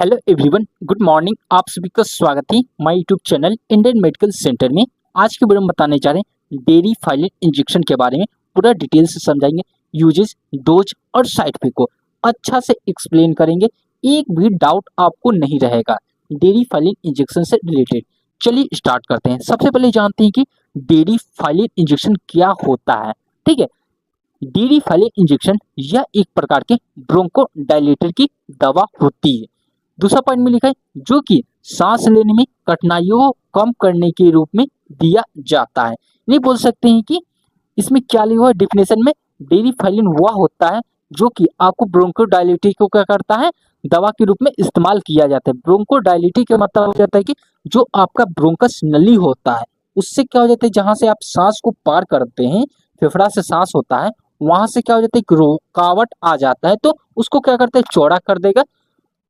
Hello everyone, good morning. आप सभी का स्वागत है my YouTube channel Indian medical centre में। आज के वीडियो में बताने जा रहे हैं डेयरी फाइलिन इंजेक्शन के बारे में। पूरा डिटेल से समझाएंगे, यूजेस, डोज और साइड इफेक्ट को अच्छा से एक्सप्लेन करेंगे। एक भी डाउट आपको नहीं रहेगा डेयरी फाइलिन इंजेक्शन से रिलेटेड। चलिए स्टार्ट करते हैं। सबसे पहले जानते हैं कि डेयरी फाइलिन इंजेक्शन क्या होता है। ठीक है, डेयरी फाइलिन इंजेक्शन यह एक प्रकार के ब्रोंकोडायलेटर की दवा होती है। दूसरा पॉइंट में लिखा है जो कि सांस लेने में कठिनाइयों को कम करने के रूप में दिया जाता है। नहीं बोल सकते हैं कि इसमें क्या लिखा हुआ है डेफिनेशन में, डेयरी फाइलिन वह होता है जो कि आपको ब्रोंकोडायलिटी को क्या करता है, दवा के रूप में इस्तेमाल किया जाता है। ब्रोंकोडायलिटी का मतलब हो जाता है कि जो आपका ब्रोंकस नली होता है उससे क्या हो जाता है, जहां से आप सांस को पार करते हैं, फेफड़ा से सांस होता है, वहां से क्या हो जाता है, एक रुकावट आ जाता है, तो उसको क्या करता है, चौड़ा कर देगा।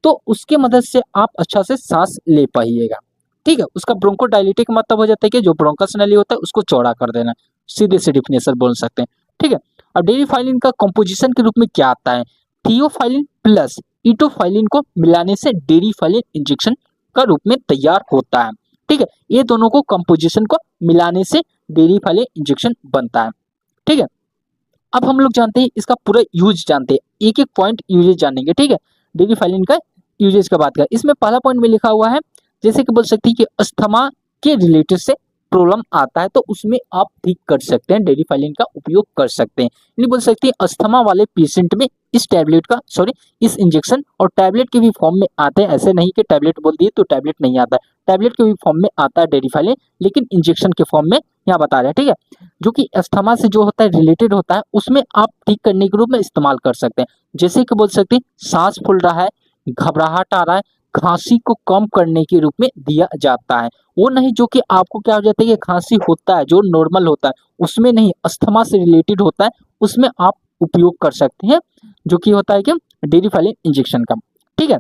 तो उसके मदद से आप अच्छा से सांस ले पाइएगा। ठीक है, उसका ब्रोंकोडायलिटी का मतलब हो जाता है कि जो ब्रोंकस नली होता है उसको चौड़ा कर देना, सीधे से डिफिनेशन बोल सकते हैं। ठीक है, अब डेरिफाइलिन का कंपोजिशन के रूप में क्या आता है, थियोफाइलिन प्लस इटोफाइलिन को मिलाने से डेरिफाइलिन इंजेक्शन का रूप में तैयार होता है। ठीक है, ये दोनों को कंपोजिशन को मिलाने से डेरिफाइलिन इंजेक्शन बनता है। ठीक है, अब हम लोग जानते हैं इसका पूरा यूज जानते हैं, एक एक पॉइंट यूजेज जानेंगे। ठीक है, डेरिफाइलिन का यूजेज का बात करें, इसमें पहला पॉइंट में लिखा हुआ है, जैसे कि बोल सकते हैं कि अस्थमा के रिलेटेड से प्रॉब्लम आता है तो उसमें आप ठीक कर सकते हैं, डेरिफाइलिन का उपयोग कर सकते हैं। नहीं बोल सकते हैं अस्थमा वाले पेशेंट में इस टैबलेट का इस इंजेक्शन और टैबलेट के भी फॉर्म में आते हैं। ऐसे नहीं कि टैबलेट बोल दिए तो टैबलेट नहीं आता है, टैबलेट के भी फॉर्म में आता है डेरिफाइलिन, लेकिन इंजेक्शन के फॉर्म में यहाँ बता रहे हैं। ठीक है, जो कि अस्थमा से जो होता है रिलेटेड होता है, उसमें आप ठीक करने के रूप में इस्तेमाल कर सकते हैं। जैसे कि बोल सकते हैं सांस फूल रहा है, घबराहट आ रहा है, खांसी को कम करने के रूप में दिया जाता है। वो नहीं जो कि आपको क्या हो जाता है कि खांसी होता है जो नॉर्मल होता है, उसमें नहीं, अस्थमा से रिलेटेड होता है, उसमें आप उपयोग कर सकते हैं, जो कि होता है कि डेरिफाइलिन इंजेक्शन का। ठीक है,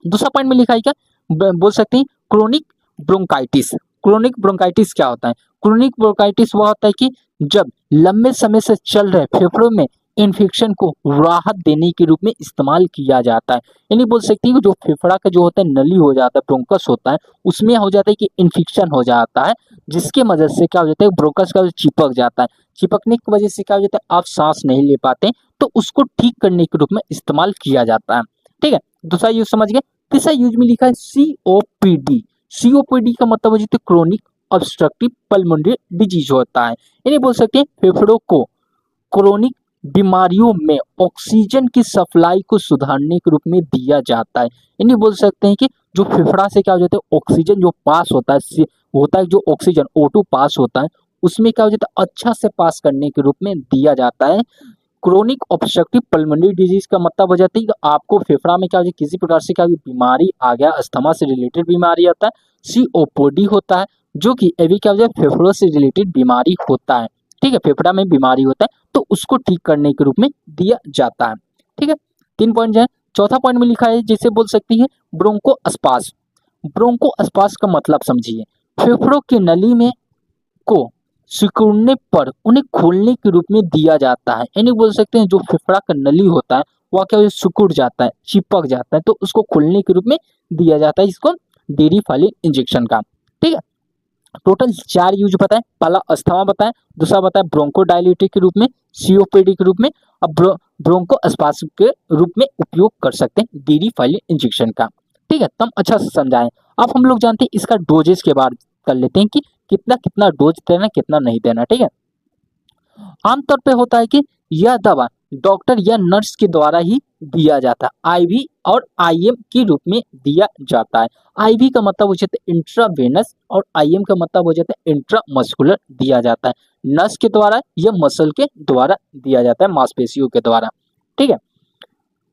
दूसरा पॉइंट में लिखा है क्या, बोल सकते हैं क्रोनिक ब्रोंकाइटिस। क्रोनिक ब्रोंकाइटिस क्या होता है, क्रोनिक ब्रोंकाइटिस वह होता है कि जब लंबे समय से चल रहे फेफड़ों में इन्फेक्शन को राहत देने के रूप में इस्तेमाल किया जाता है। यानी बोल सकते हैं कि जो फेफड़ा का जो होता है नली हो जाता है, ब्रोंकस होता है, उसमें हो जाता है कि इन्फेक्शन हो जाता है, जिसके मदद से क्या हो जाता है, ब्रोंकस का चिपक जाता है। चिपकने की वजह से क्या हो जाता है, आप सांस नहीं ले पाते, तो उसको ठीक करने के रूप में इस्तेमाल किया जाता है। ठीक है, दूसरा यूज समझ गए। तीसरा यूज में लिखा है सीओपीडी। सीओपीडी का मतलब हो जाता है क्रोनिक ऑब्स्ट्रक्टिव पल्मोनरी डिजीज होता है। यानी बोल सकते हैं फेफड़ों को क्रोनिक बीमारियों में ऑक्सीजन की सप्लाई को सुधारने के रूप में दिया जाता है। यानी बोल सकते हैं कि जो फेफड़ा से क्या हो जाता है, ऑक्सीजन जो पास होता है जो ऑक्सीजन O2 पास होता है, उसमें क्या हो जाता है, अच्छा से पास करने के रूप में दिया जाता है। क्रोनिक ऑब्स्ट्रक्टिव पल्मोनरी डिजीज का मतलब हो जाता है कि आपको फेफड़ा में क्या हो जाए, किसी प्रकार से क्या बीमारी आ गया, अस्थमा से रिलेटेड बीमारी आता है। सीओपीडी होता है जो कि अभी क्या हो जाए, फेफड़ों से रिलेटेड बीमारी होता है। ठीक है, फेफड़ा में बीमारी होता है तो उसको ठीक करने के रूप में दिया जाता है। ठीक है, 3 पॉइंट है। चौथा पॉइंट में लिखा है, जैसे बोल सकती है ब्रोंको अस्पास। ब्रोंको अस्पास का मतलब समझिए, फेफड़ों की नली में को सिकुड़ने पर उन्हें खोलने के रूप में दिया जाता है। यानी बोल सकते हैं जो फेफड़ा का नली होता है वह क्या सिकुड़ जाता है, चिपक जाता है, तो उसको खोलने के रूप में दिया जाता है इसको डेरिफाइलिन इंजेक्शन का। ठीक है, टोटल 4 यूज बताएं। पहला अस्थमा बताएं, दूसरा बताएं ब्रोंकोडायलिटिक के रूप में, सीओपीडी के रूप में, अब ब्रोंको अस्पास के रूप में उपयोग कर सकते हैं डेरिफाइलिन इंजेक्शन का। ठीक है, तब अच्छा से समझाएं। अब हम लोग जानते हैं इसका डोजेस के बारे कर लेते हैं कि कितना कितना डोज देना, कितना नहीं देना। ठीक है, आमतौर पे होता है कि यह दवा डॉक्टर या नर्स के द्वारा ही दिया जाता है, आईवी और आईएम के रूप में दिया जाता है। आईवी का मतलब हो जाता है इंट्रावेनस और आईएम का मतलब हो जाता है इंट्रामस्कुलर दिया जाता है। नर्स के द्वारा या मसल के द्वारा दिया जाता है, मांसपेशियों के द्वारा। ठीक है,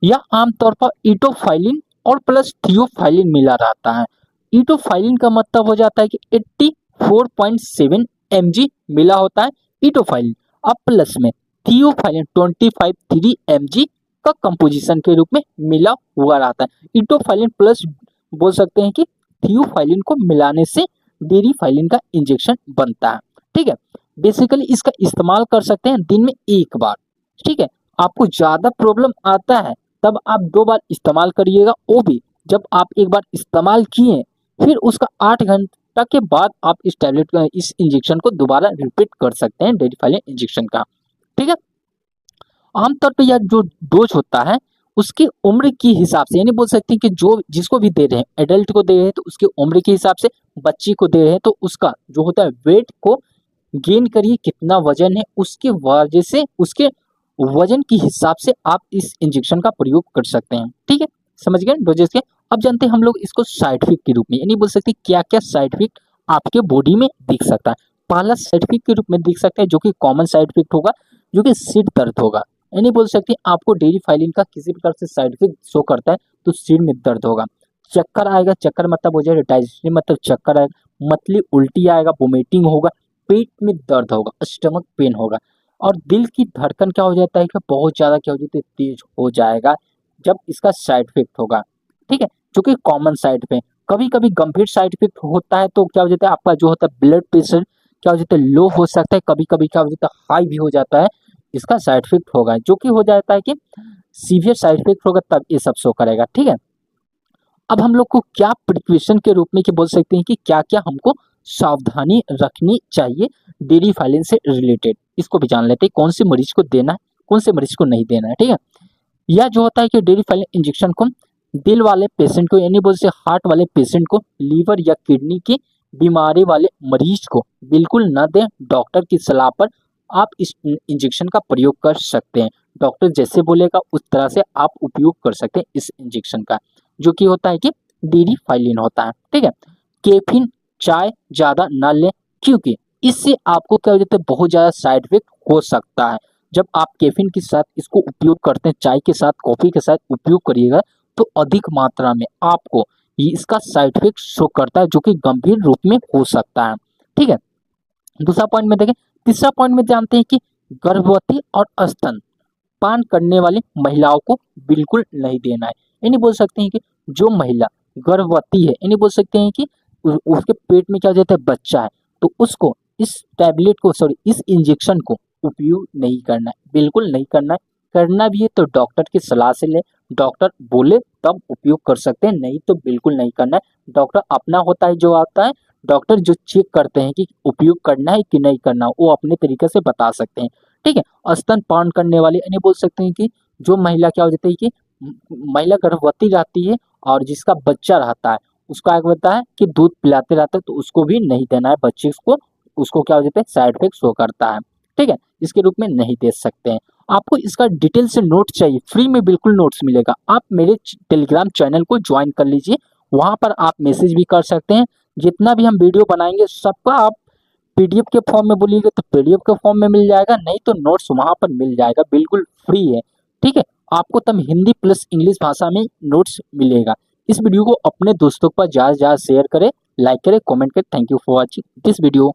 यह आमतौर पर इटोफाइलिन और प्लस थियोफाइलिन मिला रहता है। इटोफाइलिन का मतलब हो जाता है कि 84.7 mg मिला होता है इटोफाइलिन, अब प्लस में थियोफाइलिन 25 mg का कंपोजिशन के रूप में मिला हुआ रहता है। इटोफाइलिन प्लस बोल सकते हैं कि थियोफाइलिन को मिलाने से डेरिफाइलिन का इंजेक्शन बनता है। ठीक है, बेसिकली इसका इस्तेमाल कर सकते हैं दिन में एक बार। ठीक है, आपको ज्यादा प्रॉब्लम आता है तब आप 2 बार इस्तेमाल करिएगा, वो भी जब आप एक बार इस्तेमाल किए फिर उसका 8 घंटा के बाद आप इस टैबलेट का इस इंजेक्शन को दोबारा रिपीट कर सकते हैं डेरिफाइलिन इंजेक्शन का। ठीक है। आमतौर पे यह जो डोज होता है उसकी उम्र के हिसाब से, यानी बोल सकते हैं कि जो जिसको भी दे रहे हैं, एडल्ट को दे रहे हैं तो उसकी उम्र के हिसाब से, बच्ची को दे रहे हैं तो उसका जो होता है वेट को गेन करिए, कितना वजन है उसके वजह से उसके वजन के हिसाब से आप इस इंजेक्शन का प्रयोग कर सकते हैं। ठीक है, समझ गए डोजेस के। अब जानते हैं हम लोग इसको साइड इफेक्ट के रूप में, यानी बोल सकते हैं क्या क्या साइड इफेक्ट आपके बॉडी में दिख सकता है। पहला साइड इफेक्ट के रूप में दिख सकता है जो कि कॉमन साइड इफेक्ट होगा, जो कि सिर दर्द होगा। यानी बोल सकते हैं आपको डेरिफाइलिन का किसी प्रकार से साइड इफेक्ट शो करता है तो सिर में दर्द होगा, चक्कर आएगा, चक्कर मतलब हो जाएगा डाइजेशन मतलब चक्कर आएगा, मतली उल्टी आएगा, वोमिटिंग होगा, पेट में दर्द होगा, स्टमक पेन होगा, और दिल की धड़कन क्या हो जाता है कि बहुत ज़्यादा क्या हो जाती है, तेज हो जाएगा जब इसका साइड इफेक्ट होगा। ठीक है, जो कि कॉमन साइड इफेक्ट। कभी कभी गंभीर साइड इफेक्ट होता है तो क्या हो जाता है आपका जो होता है ब्लड प्रेशर क्या हो जाता है लो हो सकता है, कभी कभी क्या हो जाता है हाई भी हो जाता है, इसका साइड इफेक्ट होगा, जो कि हो जाता है कि सीवियर साइड इफेक्ट होगा तब ये सब शो करेगा। ठीक है, अब हम लोग को क्या प्रिकॉशन के रूप में कि बोल सकते हैं कि क्या क्या हमको सावधानी रखनी चाहिए डेरिफाइलिन से रिलेटेड, इसको भी जान लेते हैं। कौन से मरीज को देना है, कौन से मरीज को नहीं देना है। ठीक है, यह जो होता है कि डेरिफाइलिन इंजेक्शन को दिल वाले पेशेंट को, यानी बोल से हार्ट वाले पेशेंट को, लीवर या किडनी की बीमारी वाले मरीज को बिल्कुल न दें। डॉक्टर की सलाह पर आप इस इंजेक्शन का प्रयोग कर सकते हैं, डॉक्टर जैसे बोलेगा उस तरह से आप उपयोग कर सकते हैं इस इंजेक्शन का, जो कि होता है कि डेरिफाइलिन होता है। ठीक है, कैफीन चाय ज़्यादा ना लें क्योंकि इससे आपको क्या हो जाता है बहुत ज़्यादा साइड इफेक्ट हो सकता है। जब आप कैफीन के साथ इसको उपयोग करते हैं, चाय के साथ, कॉफ़ी के साथ उपयोग करिएगा तो अधिक मात्रा में आपको ये इसका साइड इफेक्ट शो करता है, जो कि गंभीर रूप में हो सकता है। ठीक है, दूसरा पॉइंट में देखें। तीसरा पॉइंट में जानते हैं कि गर्भवती और स्तन पान करने वाली महिलाओं को बिल्कुल नहीं देना है। यानी बोल सकते हैं कि जो महिला गर्भवती है, यानी बोल सकते हैं कि उसके पेट में क्या हो जाता है बच्चा है, तो उसको इस टैबलेट को इस इंजेक्शन को उपयोग नहीं करना है, बिल्कुल नहीं करना है। करना भी है तो डॉक्टर की सलाह से ले, डॉक्टर बोले तब उपयोग कर सकते हैं, नहीं तो बिल्कुल नहीं करना है। डॉक्टर अपना होता है जो आता है, डॉक्टर जो चेक करते हैं कि उपयोग करना है कि नहीं करना, वो अपने तरीके से बता सकते हैं। ठीक है, स्तन पान करने वाले, यानी बोल सकते हैं कि जो महिला क्या हो जाती है कि महिला गर्भवती रहती है और जिसका बच्चा रहता है उसका एक होता है कि दूध पिलाते रहता है तो उसको भी नहीं देना है बच्चे को, उसको क्या हो जाता है साइड इफेक्ट शो करता है। ठीक है, इसके रूप में नहीं दे सकते हैं। आपको इसका डिटेल से नोट चाहिए, फ्री में बिल्कुल नोट्स मिलेगा, आप मेरे टेलीग्राम चैनल को ज्वाइन कर लीजिए, वहां पर आप मैसेज भी कर सकते हैं। जितना भी हम वीडियो बनाएंगे सबका आप पीडीएफ के फॉर्म में बोलिएगा तो पीडीएफ के फॉर्म में मिल जाएगा, नहीं तो नोट्स वहां पर मिल जाएगा, बिल्कुल फ्री है। ठीक है, आपको तब हिंदी प्लस इंग्लिश भाषा में नोट्स मिलेगा। इस वीडियो को अपने दोस्तों पर ज़्यादा से ज़्यादा शेयर करें, लाइक करें, कमेंट करें। Thank you for watching this video.